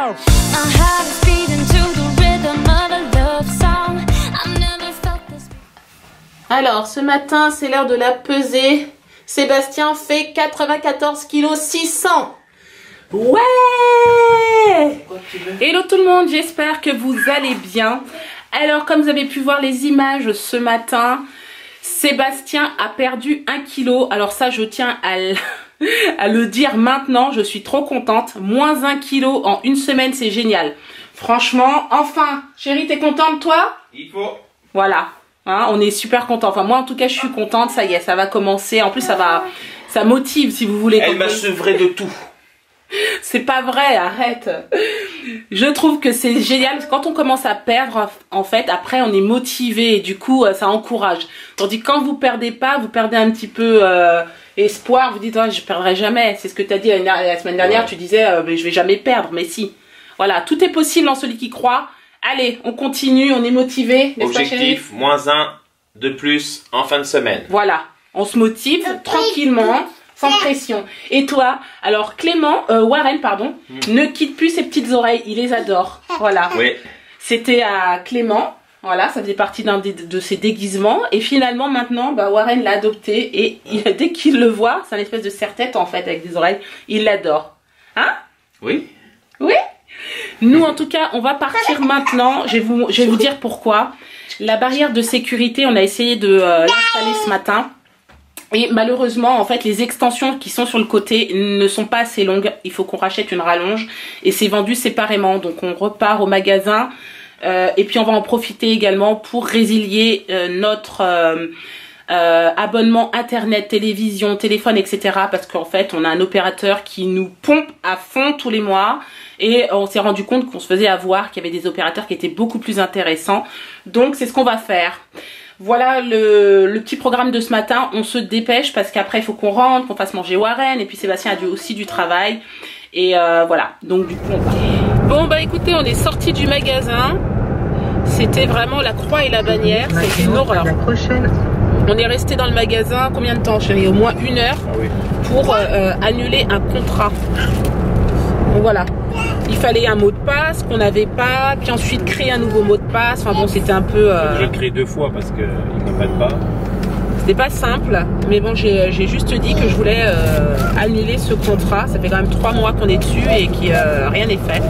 My heart is beating to the rhythm of a love song. I've never felt this. Alors, ce matin, c'est l'heure de la pesée. Sébastien fait 94 kg 600. Ouais! Hello tout le monde, j'espère que vous allez bien. Alors, comme vous avez pu voir les images ce matin, Sébastien a perdu 1 kg. Alors ça, je tiens à le dire maintenant, je suis trop contente. Moins 1 kg en une semaine, c'est génial. Franchement, enfin, chérie, t'es contente toi? Il faut. Voilà. Hein, on est super content. Enfin, moi, en tout cas, je suis contente. Ça y est, ça va commencer. En plus, ça motive, si vous voulez. Elle m'a sevré de tout. C'est pas vrai, arrête. Je trouve que c'est génial. Parce que quand on commence à perdre, en fait, après, on est motivé. Et du coup, ça encourage. Tandis que quand vous perdez pas, vous perdez un petit peu espoir. Vous dites, oh, je perdrai jamais. C'est ce que tu as dit la semaine dernière. Ouais. Tu disais, je vais jamais perdre. Mais si. Voilà, tout est possible en celui qui croit. Allez, on continue, on est motivé. Objectif, moins 1 de plus en fin de semaine. Voilà, on se motive tranquillement, sans pression. Et toi, alors Clément, Warren, pardon, ne quitte plus ses petites oreilles, il les adore. Voilà. Oui. C'était à Clément, voilà, ça faisait partie d'un de ses déguisements. Et finalement, maintenant, bah, Warren l'a adopté. Et dès qu'il le voit, c'est un espèce de serre-tête en fait, avec des oreilles, il l'adore. Hein? Oui. Oui. Nous, en tout cas, on va partir maintenant. Je vais vous dire pourquoi. La barrière de sécurité, on a essayé de l'installer ce matin. Et malheureusement, en fait, les extensions qui sont sur le côté ne sont pas assez longues. Il faut qu'on rachète une rallonge. Et c'est vendu séparément. Donc, on repart au magasin. Et puis, on va en profiter également pour résilier notre abonnement internet, télévision, téléphone, etc. Parce qu'en fait, on a un opérateur qui nous pompe à fond tous les mois. Et on s'est rendu compte qu'on se faisait avoir, qu'il y avait des opérateurs qui étaient beaucoup plus intéressants. Donc, c'est ce qu'on va faire. Voilà le petit programme de ce matin. On se dépêche parce qu'après, il faut qu'on rentre, qu'on fasse manger Warren. Et puis, Sébastien a aussi du travail. Et voilà. Donc, du coup, on part. Bon, bah écoutez, on est sorti du magasin. C'était vraiment la croix et la bannière. C'était une horreur. On est resté dans le magasin combien de temps, chérie? Au moins 1 heure pour annuler un contrat. Donc voilà. Il fallait un mot de passe qu'on n'avait pas, puis ensuite créer un nouveau mot de passe. Enfin bon, c'était un peu... Je l'ai créé 2 fois parce qu'ils ne comprennent pas. C'était pas simple, mais bon, j'ai juste dit que je voulais annuler ce contrat. Ça fait quand même 3 mois qu'on est dessus et que rien n'est fait.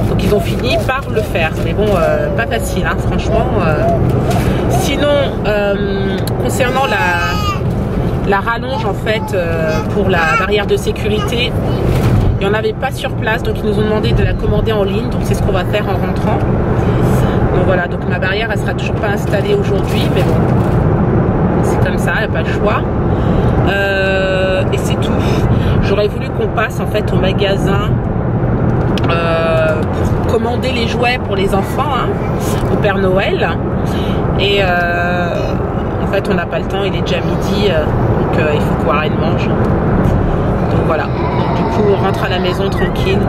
Donc ils ont fini par le faire. Mais bon, pas facile, hein, franchement. Sinon, concernant la rallonge, en fait, pour la barrière de sécurité, il n'y en avait pas sur place, donc ils nous ont demandé de la commander en ligne. Donc c'est ce qu'on va faire en rentrant. Donc voilà, donc ma barrière, elle sera toujours pas installée aujourd'hui, mais bon, c'est comme ça, il n'y a pas le choix. Et c'est tout. J'aurais voulu qu'on passe en fait au magasin pour commander les jouets pour les enfants, hein, au Père Noël. Et en fait, on n'a pas le temps, il est déjà midi, donc il faut que Warren mange. Donc voilà. Donc, du coup, on rentre à la maison tranquille.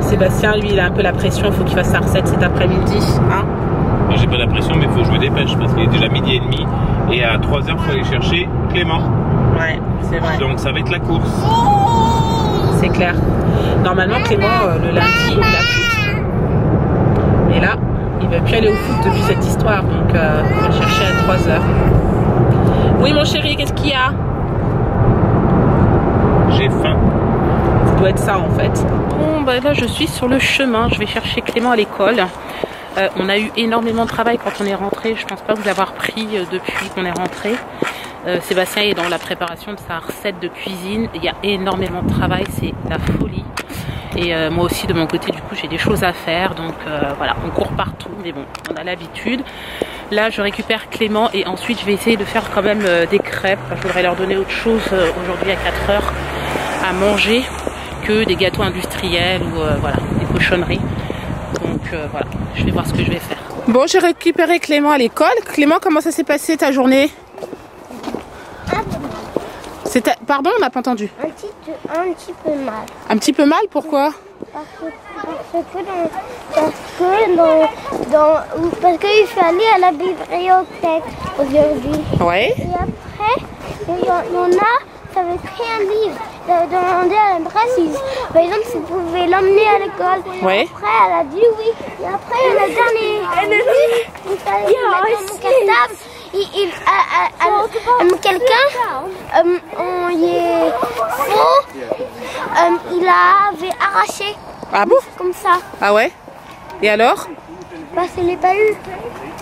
Sébastien, lui, il a un peu la pression, il faut qu'il fasse sa recette cet après-midi. Hein? Moi, j'ai pas la pression, mais il faut que je me dépêche parce qu'il est déjà 12h30 et à 3h, il faut aller chercher Clément. Ouais, c'est vrai. Donc, ça va être la course. C'est clair. Normalement, Clément, le lundi, il a foot. Et là, il ne veut plus aller au foot depuis cette histoire, donc il faut le chercher à 3h. Oui, mon chéri, qu'est-ce qu'il y a? J'ai faim. Ça doit être ça en fait. Bon bah là je suis sur le chemin, je vais chercher Clément à l'école. On a eu énormément de travail quand on est rentré, je pense pas vous avoir pris depuis qu'on est rentré. Sébastien est dans la préparation de sa recette de cuisine, il y a énormément de travail, c'est la folie. Et moi aussi de mon côté du coup j'ai des choses à faire, donc voilà, on court partout, mais bon, on a l'habitude. Là je récupère Clément et ensuite je vais essayer de faire quand même des crêpes. Je voudrais leur donner autre chose aujourd'hui à 4h à manger que des gâteaux industriels ou voilà, des cochonneries. Donc voilà, je vais voir ce que je vais faire. Bon, j'ai récupéré Clément à l'école. Clément, comment ça s'est passé ta journée? Pardon, on n'a pas entendu. Un petit peu mal. Un petit peu mal, pourquoi? Parce que je suis allée à la bibliothèque aujourd'hui. Ouais. Et après, ça avait pris un livre. demandé à la maîtresse, par exemple, si vous pouvez l'emmener à l'école. Ouais. Après, elle a dit oui. Et après, la dernière il fallait le mettre dans mon cartable. Quelqu'un, il est faux, il avait arraché. Ah bon? Comme ça. Ah ouais? Et alors? Parce que je l'ai pas eu.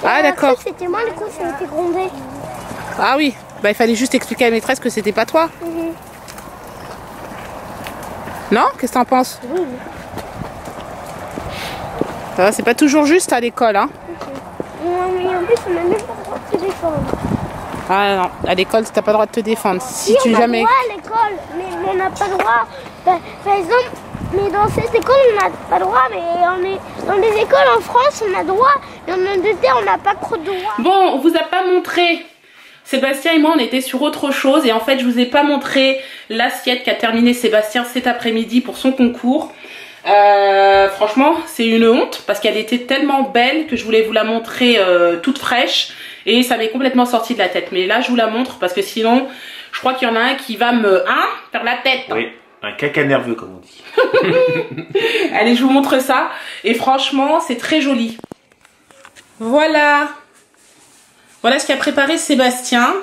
Ah d'accord. C'était moi, du coup, ça a été grondé. Ah oui, bah il fallait juste expliquer à la maîtresse que c'était pas toi. Non? Qu'est-ce que t'en penses? Oui. Ça va, c'est pas toujours juste à l'école, hein? Mais en plus, on n'a même pas le droit de se défendre. Ah non, à l'école, t'as pas le droit de te défendre. Si Oui, tu on a jamais... le droit à l'école, mais on n'a pas le droit. Par exemple, mais dans cette école, on n'a pas le droit, mais dans les écoles en France, on a le droit, mais en Angleterre, on n'a pas trop de droit. Bon, on vous a pas montré. Sébastien et moi, on était sur autre chose. Et en fait, je vous ai pas montré l'assiette qu'a terminé Sébastien cet après-midi pour son concours. Franchement, c'est une honte parce qu'elle était tellement belle que je voulais vous la montrer toute fraîche. Et ça m'est complètement sorti de la tête. Mais là, je vous la montre parce que sinon, je crois qu'il y en a un qui va me faire la tête. Oui, un caca nerveux comme on dit. Allez, je vous montre ça. Et franchement, c'est très joli. Voilà. Voilà ce qu'a préparé Sébastien.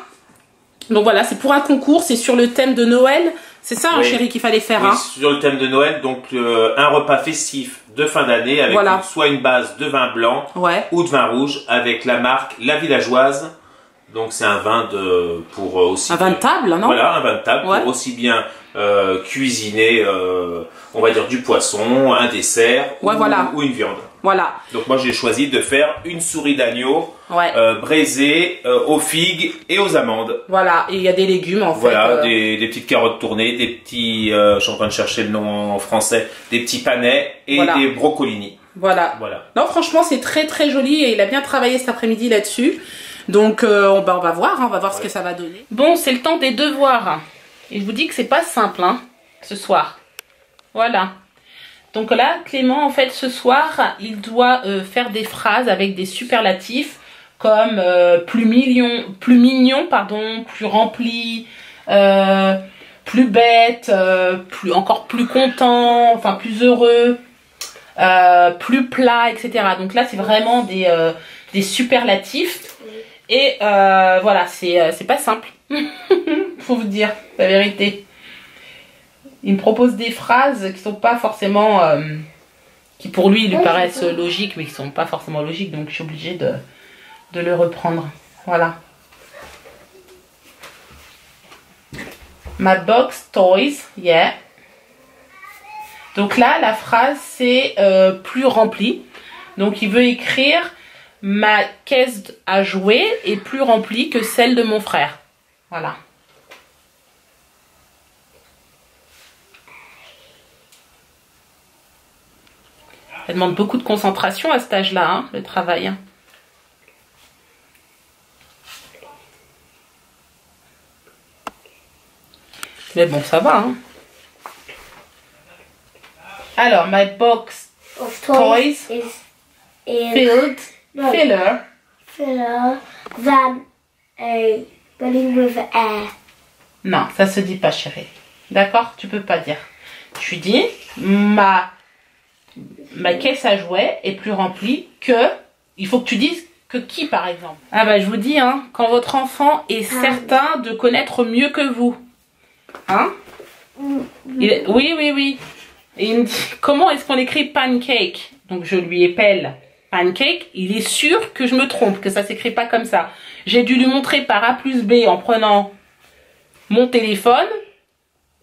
Donc voilà, c'est pour un concours, c'est sur le thème de Noël. C'est ça, Oui. chérie, qu'il fallait faire. Oui, Hein. sur le thème de Noël, donc un repas festif de fin d'année avec Voilà. soit une base de vin blanc Ouais. ou de vin rouge avec la marque La Villageoise. Donc c'est un vin pour aussi Un vin de table, non? Voilà, un vin de table Ouais. pour aussi bien cuisiner, on va dire du poisson, un dessert Ouais, voilà. ou une viande. Voilà. Donc moi j'ai choisi de faire une souris d'agneau Ouais. braisée aux figues et aux amandes. Voilà. Et il y a des légumes, en fait. Voilà, des petites carottes tournées, des petits, je suis en train de chercher le nom en français, des petits panais et Voilà. des brocolini. Voilà. Voilà. Non, franchement, c'est très très joli et il a bien travaillé cet après-midi là-dessus. Donc, on va voir, hein, on va voir ce que ça va donner. Bon, c'est le temps des devoirs. Et je vous dis que c'est pas simple, hein, ce soir. Voilà. Donc là, Clément, en fait, ce soir, il doit faire des phrases avec des superlatifs comme plus mignon, pardon, plus rempli, plus bête, encore plus content, enfin plus heureux, plus plat, etc. Donc là, c'est vraiment des superlatifs. Et voilà, c'est pas simple. Faut vous dire la vérité. Il me propose des phrases qui sont pas forcément, qui pour lui paraissent logiques, mais qui sont pas forcément logiques. Donc je suis obligée de le reprendre. Voilà. My box toys, yeah. Donc là, la phrase c'est plus rempli. Donc il veut écrire ma caisse à jouer est plus remplie que celle de mon frère. Voilà. Ça demande beaucoup de concentration à cet âge-là, hein, le travail. Hein. Mais bon, ça va. Hein. Alors, my box Of toys is filler filler than a balloon with air. Non, ça se dit pas, chérie. D'accord? Tu peux pas dire. Tu dis ma caisse à jouets est plus remplie que... Il faut que tu dises que qui, par exemple. Ah bah, je vous dis, hein, quand votre enfant est certain de connaître mieux que vous. Hein? Oui, oui, oui. Et il me dit, comment est-ce qu'on écrit pancake? Donc, je lui épelle pancake. Il est sûr que je me trompe, que ça s'écrit pas comme ça. J'ai dû lui montrer par A plus B en prenant mon téléphone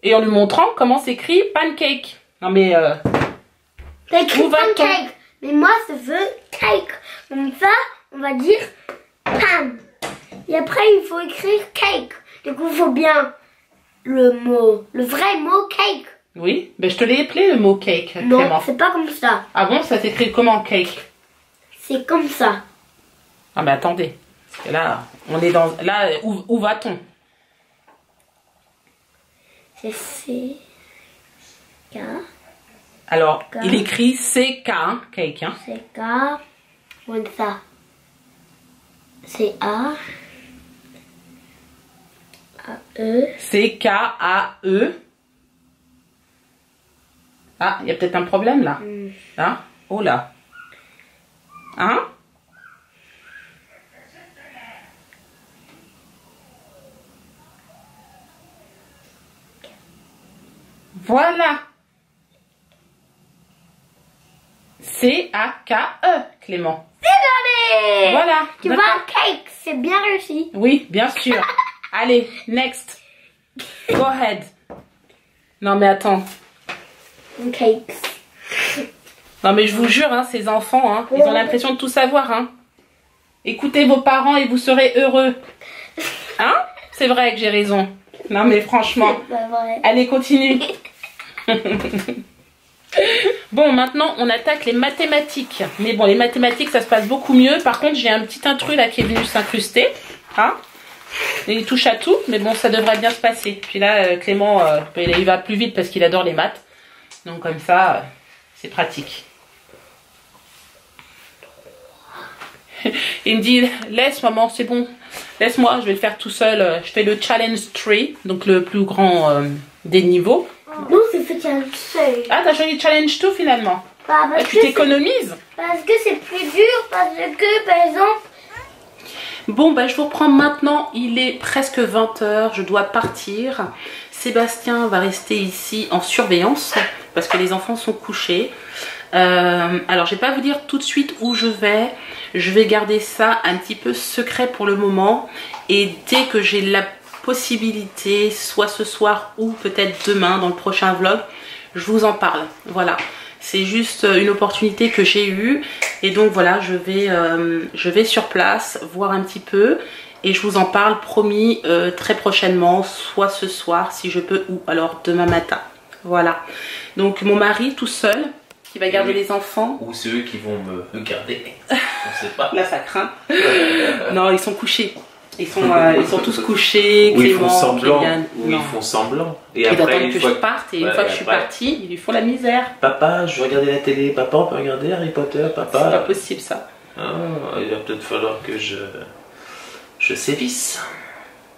et en lui montrant comment s'écrit pancake. Non mais... T'as écrit Où va-t-on? pancake, mais moi je veux cake. Comme ça, on va dire pan. Et après, il faut écrire cake. Du coup, il faut bien le vrai mot cake. Oui, ben je te l'ai appelé le mot cake, Non, Clément. c'est pas comme ça. Ah bon, ça s'écrit comment cake? C'est comme ça. Ah ben attendez, parce que là, on est dans... Là, où va-t-on? C'est C, K, Alors, K. il écrit CK, hein, cake, hein. c'est K, comme ça. C'est A, E, C-K-A-E, Ah, il y a peut-être un problème là. Hein? Oh là. Hein? Voilà. C-A-K-E, Clément. Désolé. Voilà. Tu vois un cake, c'est bien réussi. Oui, bien sûr. Allez, next. Go ahead. Non mais attends. Un cake. Non mais je vous jure, hein, ces enfants, hein, ils ont l'impression de tout savoir. Hein. Écoutez vos parents et vous serez heureux. Hein? C'est vrai que j'ai raison. Non mais franchement. C'est pas vrai. Allez, continue. Bon, maintenant on attaque les mathématiques. Mais bon, les mathématiques ça se passe beaucoup mieux. Par contre, j'ai un petit intrus là qui est venu s'incruster. Hein? Et il touche à tout, mais bon, ça devrait bien se passer. Puis là, Clément, il va plus vite parce qu'il adore les maths. Donc comme ça, c'est pratique. Il me dit, laisse maman, c'est bon. Laisse-moi, je vais le faire tout seul. Je fais le challenge 3, donc le plus grand des niveaux. Nous, c'est fait challenge. Ah, t'as choisi challenge 2 finalement. Bah, Ah, tu t'économises. parce que c'est plus dur, parce que par exemple... Bon, bah, je vous reprends maintenant. Il est presque 20 h. Je dois partir. Sébastien va rester ici en surveillance parce que les enfants sont couchés. Alors, je vais pas vous dire tout de suite où je vais. Je vais garder ça un petit peu secret pour le moment. Et dès que j'ai la possibilité, soit ce soir ou peut-être demain dans le prochain vlog, je vous en parle. Voilà. C'est juste une opportunité que j'ai eue. Et donc voilà, je vais sur place voir un petit peu. Et je vous en parle, promis, très prochainement. Soit ce soir, si je peux, ou alors demain matin. Voilà. Donc mon mari tout seul, qui va garder les enfants. Ou c'est eux qui vont me garder. On sait pas. Là, ça craint. Non, ils sont couchés. Ils sont tous couchés. Ou ils font Clément, semblant. Kylian. Ou ils font semblant. Et Ils après, attendent une que fois je parte. Et une Ouais, fois que je suis après, partie, ils lui font la misère. Papa, je veux regarder la télé. Papa, on peut regarder Harry Potter, C'est pas papa. possible ça. Ah, il va peut-être falloir que je sévisse.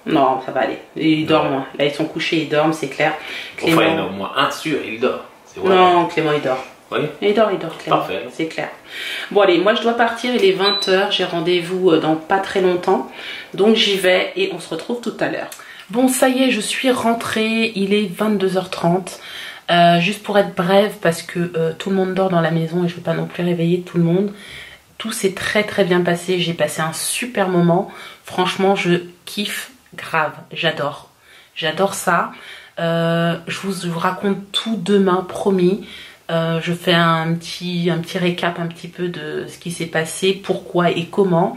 Non, ça va aller. Ils dorment. Là, ils sont couchés, ils dorment, c'est clair. Clément... Enfin, il y en a au moins un sûr, il dort. C'est vrai. Non, Clément, il dort. Oui. Il dort, Clément. Parfait. C'est clair. Bon, allez, moi, je dois partir. Il est 20 h. J'ai rendez-vous dans pas très longtemps. Donc, j'y vais et on se retrouve tout à l'heure. Bon, ça y est, je suis rentrée. Il est 22 h 30. Juste pour être brève, parce que tout le monde dort dans la maison et je ne veux pas non plus réveiller tout le monde. Tout s'est très très bien passé. J'ai passé un super moment. Franchement, je kiffe grave. J'adore. J'adore ça. Je vous raconte tout demain, promis. Je fais un petit récap un petit peu de ce qui s'est passé, pourquoi et comment.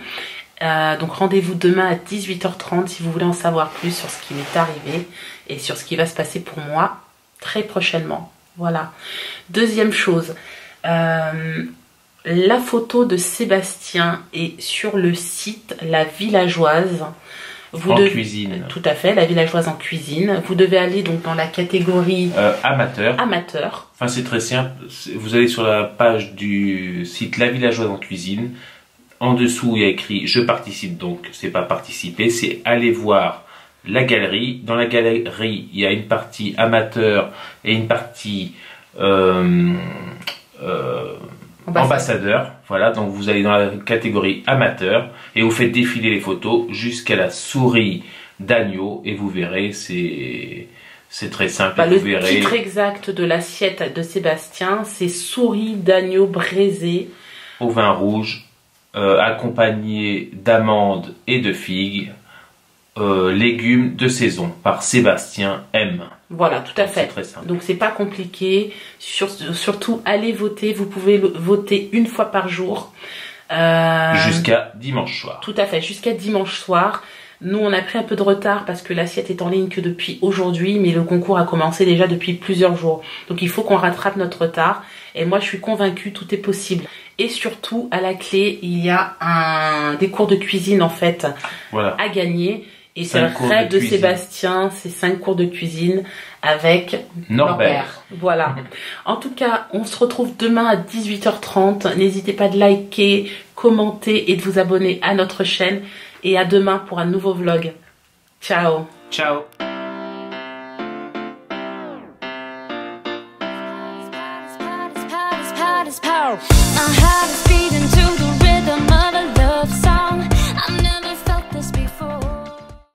Donc rendez-vous demain à 18 h 30 si vous voulez en savoir plus sur ce qui m'est arrivé et sur ce qui va se passer pour moi très prochainement. Voilà. Deuxième chose, la photo de Sébastien est sur le site La Villageoise. Cuisine. Tout à fait, La Villageoise en cuisine. Vous devez aller donc dans la catégorie amateur. Amateur. Enfin, c'est très simple. Vous allez sur la page du site La Villageoise en cuisine. En dessous, il y a écrit « Je participe », donc c'est pas participer, c'est aller voir la galerie. Dans la galerie, il y a une partie amateur et une partie ambassadeur. Voilà, donc vous allez dans la catégorie amateur et vous faites défiler les photos jusqu'à la souris d'agneau et vous verrez, c'est très simple. Le vous verrez... titre exact de l'assiette de Sébastien, c'est souris d'agneau braisé au vin rouge, accompagné d'amandes et de figues, légumes de saison par Sébastien M. Voilà, tout à fait. C'est très simple. Donc c'est pas compliqué. Surtout, allez voter. Vous pouvez voter une fois par jour. Jusqu'à dimanche soir. Tout à fait, jusqu'à dimanche soir. Nous, on a pris un peu de retard parce que l'assiette est en ligne que depuis aujourd'hui, mais le concours a commencé déjà depuis plusieurs jours. Donc il faut qu'on rattrape notre retard. Et moi, je suis convaincue, tout est possible. Et surtout, à la clé, il y a des cours de cuisine en fait à gagner. Et c'est le rêve de Sébastien, c'est 5 cours de cuisine avec Norbert. Voilà. En tout cas, on se retrouve demain à 18 h 30. N'hésitez pas de liker, commenter et de vous abonner à notre chaîne. Et à demain pour un nouveau vlog. Ciao. Ciao. heart is power. My heart is beating to the